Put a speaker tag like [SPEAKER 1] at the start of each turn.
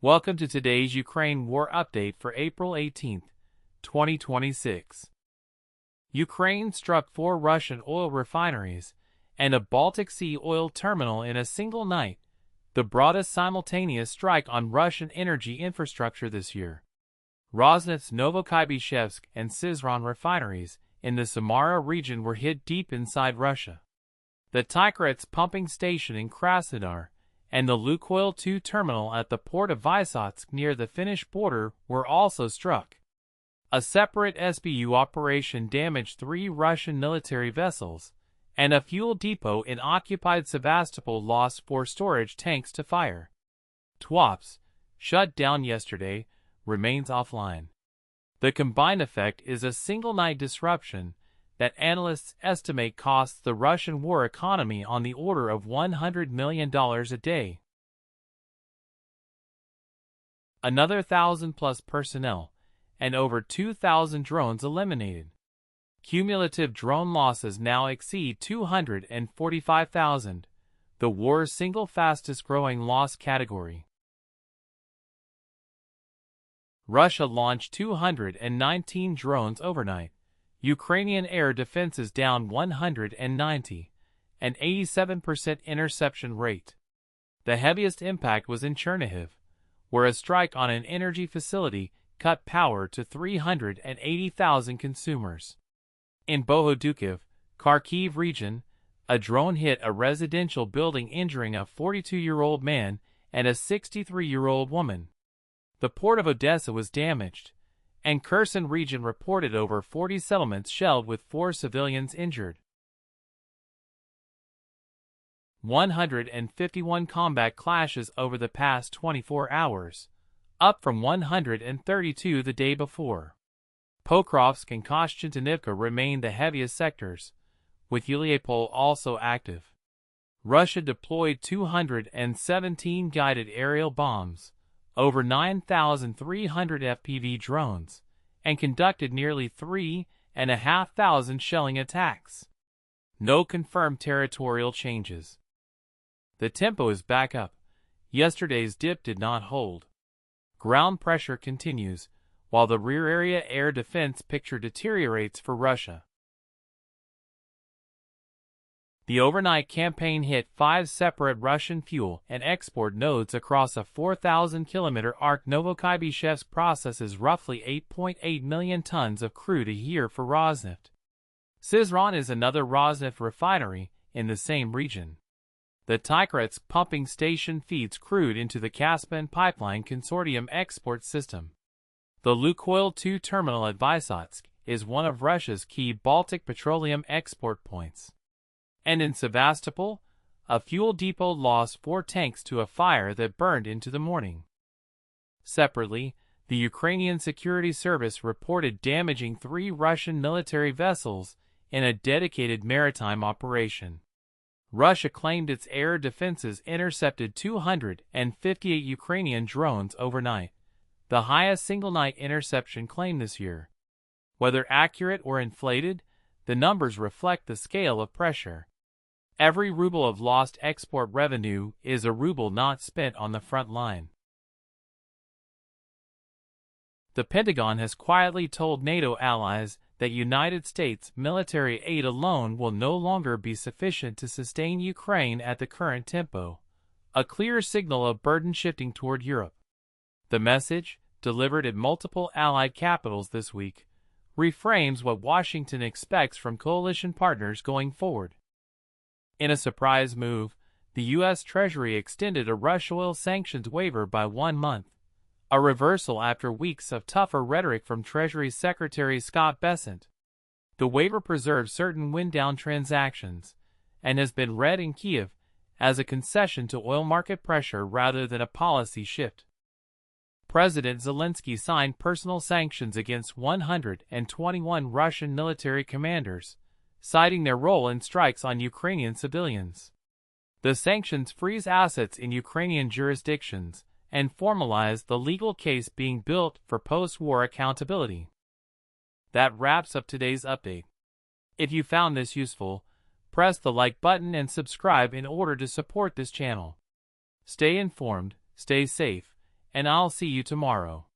[SPEAKER 1] Welcome to today's Ukraine war update for April 18, 2026. Ukraine struck 4 Russian oil refineries and a Baltic Sea oil terminal in a single night, the broadest simultaneous strike on Russian energy infrastructure this year. Rosneft's Novokuybyshevsk and Syzran refineries in the Samara region were hit deep inside Russia. The Tikhoretsk pumping station in Krasnodar and the Lukoil 2 terminal at the Port of Vysotsk near the Finnish border were also struck. A separate SBU operation damaged 3 Russian military vessels, and a fuel depot in occupied Sevastopol lost 4 storage tanks to fire. Tuapse, shut down yesterday, remains offline. The combined effect is a single-night disruption that analysts estimate costs the Russian war economy on the order of $100 million a day. Another 1,000-plus personnel and over 2,000 drones eliminated. Cumulative drone losses now exceed 245,000, the war's single fastest-growing loss category. Russia launched 219 drones overnight. Ukrainian air defenses down 190, an 87% interception rate. The heaviest impact was in Chernihiv, where a strike on an energy facility cut power to 380,000 consumers. In Bohodukov, Kharkiv region, a drone hit a residential building injuring a 42-year-old man and a 63-year-old woman. The port of Odessa was damaged, and Kherson region reported over 40 settlements shelled with 4 civilians injured. 151 combat clashes over the past 24 hours, up from 132 the day before. Pokrovsk and Koshchentinivka remain the heaviest sectors, with Yuliapol also active. Russia deployed 217 guided aerial bombs, over 9,300 FPV drones, and conducted nearly 3,500 shelling attacks. No confirmed territorial changes. The tempo is back up. Yesterday's dip did not hold. Ground pressure continues, while the rear area air defense picture deteriorates for Russia. The overnight campaign hit 5 separate Russian fuel and export nodes across a 4,000-kilometer arc. Novokuybyshevsk processes roughly 8.8 million tons of crude a year for Rosneft. Syzran is another Rosneft refinery in the same region. The Tikhoretsk pumping station feeds crude into the Caspian Pipeline Consortium export system. The Lukoil 2 terminal at Vysotsk is one of Russia's key Baltic petroleum export points. And in Sevastopol, a fuel depot lost 4 tanks to a fire that burned into the morning. Separately, the Ukrainian Security Service reported damaging 3 Russian military vessels in a dedicated maritime operation. Russia claimed its air defenses intercepted 258 Ukrainian drones overnight, the highest single-night interception claim this year. Whether accurate or inflated, the numbers reflect the scale of pressure. Every ruble of lost export revenue is a ruble not spent on the front line. The Pentagon has quietly told NATO allies that United States military aid alone will no longer be sufficient to sustain Ukraine at the current tempo, a clear signal of burden shifting toward Europe. The message, delivered at multiple allied capitals this week, reframes what Washington expects from coalition partners going forward. In a surprise move, the U.S. Treasury extended a Russia oil sanctions waiver by 1 month, a reversal after weeks of tougher rhetoric from Treasury Secretary Scott Bessent. The waiver preserves certain wind-down transactions and has been read in Kyiv as a concession to oil market pressure rather than a policy shift. President Zelensky signed personal sanctions against 121 Russian military commanders, citing their role in strikes on Ukrainian civilians. The sanctions freeze assets in Ukrainian jurisdictions and formalize the legal case being built for post-war accountability. That wraps up today's update. If you found this useful, press the like button and subscribe in order to support this channel. Stay informed, stay safe, and I'll see you tomorrow.